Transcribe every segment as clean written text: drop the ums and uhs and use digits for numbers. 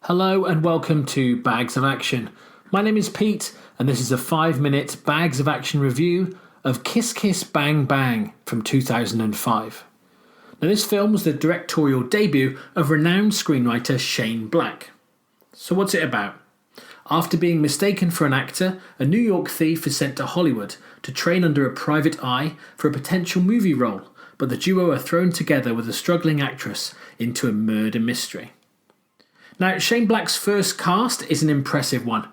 Hello and welcome to Bags of Action. My name is Pete and this is a 5-minute Bags of Action review of Kiss Kiss Bang Bang from 2005. Now this film was the directorial debut of renowned screenwriter Shane Black. So what's it about? After being mistaken for an actor, a New York thief is sent to Hollywood to train under a private eye for a potential movie role, but the duo are thrown together with a struggling actress into a murder mystery. Now, Shane Black's first cast is an impressive one.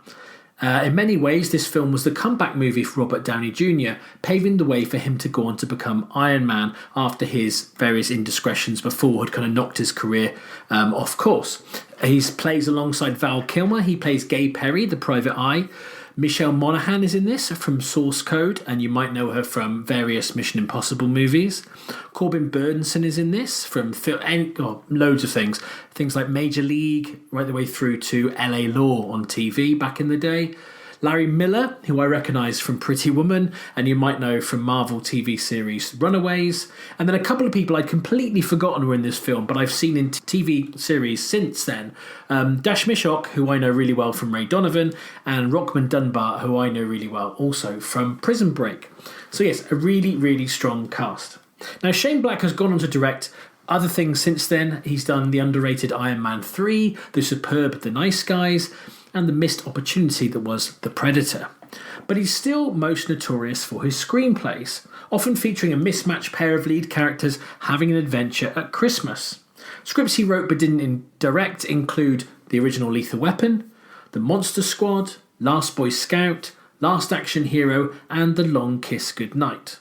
In many ways, this film was the comeback movie for Robert Downey Jr., paving the way for him to go on to become Iron Man after his various indiscretions before had kind of knocked his career off course. He plays alongside Val Kilmer. He plays Gay Perry, the private eye. Michelle Monaghan is in this from Source Code, and you might know her from various Mission Impossible movies. Corbin Bernsen is in this from loads of things. Things like Major League, right the way through to LA Law on TV back in the day. Larry Miller, who I recognise from Pretty Woman, and you might know from Marvel TV series Runaways. And then a couple of people I'd completely forgotten were in this film, but I've seen in TV series since then. Dash Mishok, who I know really well from Ray Donovan, and Rockman Dunbar, who I know really well also from Prison Break. So yes, a really, really strong cast. Now Shane Black has gone on to direct other things since then. He's done the underrated Iron Man 3, the superb The Nice Guys, and the missed opportunity that was The Predator. But he's still most notorious for his screenplays, often featuring a mismatched pair of lead characters having an adventure at Christmas. Scripts he wrote but didn't direct include the original Lethal Weapon, The Monster Squad, Last Boy Scout, Last Action Hero, and The Long Kiss Goodnight.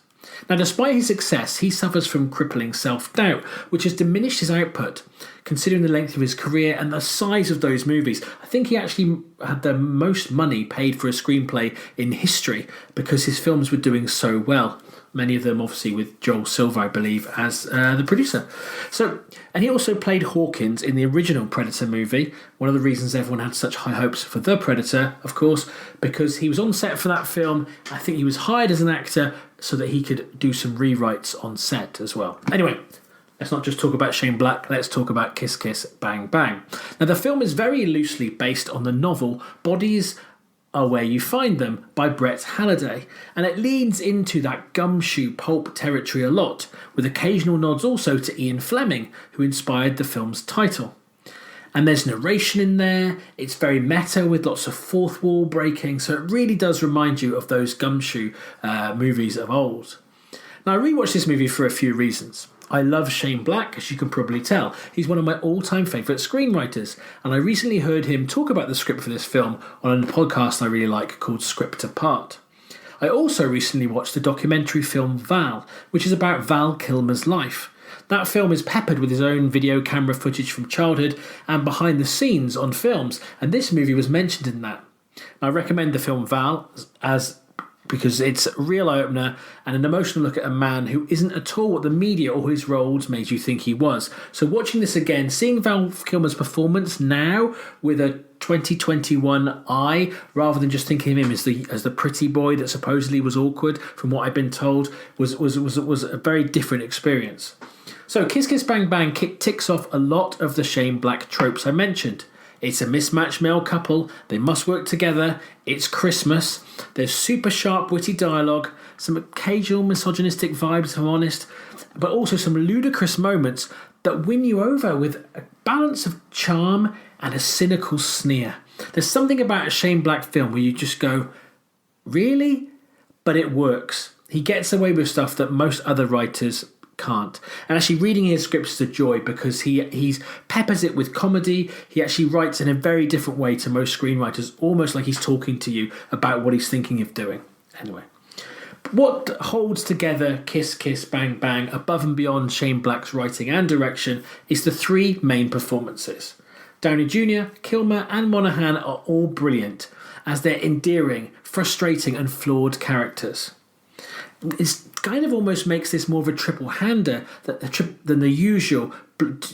Now, despite his success, he suffers from crippling self-doubt, which has diminished his output, considering the length of his career and the size of those movies. I think he actually had the most money paid for a screenplay in history because his films were doing so well. Many of them, obviously, with Joel Silver, I believe, as the producer. And he also played Hawkins in the original Predator movie. One of the reasons everyone had such high hopes for The Predator, of course, because he was on set for that film. I think he was hired as an actor so that he could do some rewrites on set as well. Anyway, let's not just talk about Shane Black, let's talk about Kiss Kiss Bang Bang. Now, the film is very loosely based on the novel Bodies Are Where You Find Them by Brett Halliday, and it leans into that gumshoe pulp territory a lot, with occasional nods also to Ian Fleming, who inspired the film's title. And there's narration in there, it's very meta with lots of fourth wall breaking, so it really does remind you of those gumshoe movies of old. Now, I rewatched this movie for a few reasons. I love Shane Black, as you can probably tell. He's one of my all-time favourite screenwriters, and I recently heard him talk about the script for this film on a podcast I really like called Script Apart. I also recently watched the documentary film Val, which is about Val Kilmer's life. That film is peppered with his own video camera footage from childhood and behind the scenes on films, and this movie was mentioned in that. I recommend the film Val because it's a real eye-opener and an emotional look at a man who isn't at all what the media or his roles made you think he was. So watching this again, seeing Val Kilmer's performance now with a 2021 eye, rather than just thinking of him as the pretty boy that supposedly was awkward, from what I've been told, was a very different experience. So Kiss Kiss Bang Bang ticks off a lot of the Shane Black tropes I mentioned. It's a mismatched male couple, they must work together, it's Christmas, there's super sharp witty dialogue, some occasional misogynistic vibes if I'm honest, but also some ludicrous moments that win you over with a balance of charm and a cynical sneer. There's something about a Shane Black film where you just go, really? But it works. He gets away with stuff that most other writers can't. And actually reading his scripts is a joy because he's peppers it with comedy. He actually writes in a very different way to most screenwriters, almost like he's talking to you about what he's thinking of doing. Anyway, what holds together Kiss Kiss Bang Bang above and beyond Shane Black's writing and direction is the three main performances. Downey Jr., Kilmer and Monaghan are all brilliant as they're endearing, frustrating and flawed characters. It kind of almost makes this more of a triple-hander than the usual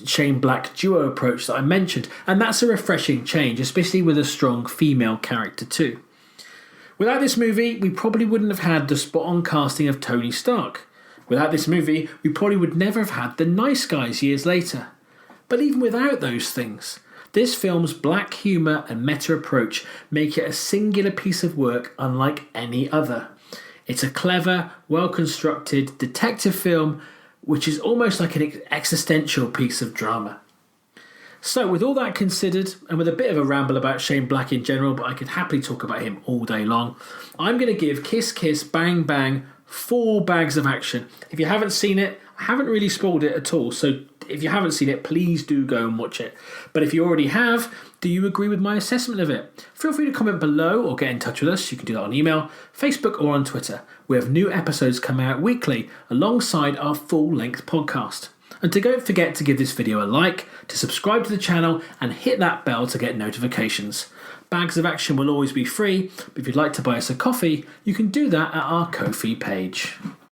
Shane Black duo approach that I mentioned, and that's a refreshing change, especially with a strong female character too. Without this movie, we probably wouldn't have had the spot-on casting of Tony Stark. Without this movie, we probably would never have had The Nice Guys years later. But even without those things, This film's black humour and meta approach make it a singular piece of work unlike any other. It's a clever, well-constructed detective film which is almost like an existential piece of drama. So with all that considered, and with a bit of a ramble about Shane Black in general, but I could happily talk about him all day long, I'm going to give Kiss Kiss Bang Bang 4 bags of action. If you haven't seen it, I haven't really spoiled it at all, so if you haven't seen it, please do go and watch it. But if you already have, do you agree with my assessment of it? Feel free to comment below or get in touch with us. You can do that on email, Facebook or on Twitter. We have new episodes coming out weekly alongside our full-length podcast. And don't forget to give this video a like, to subscribe to the channel and hit that bell to get notifications. Bags of Action will always be free, but if you'd like to buy us a coffee, you can do that at our Ko-fi page.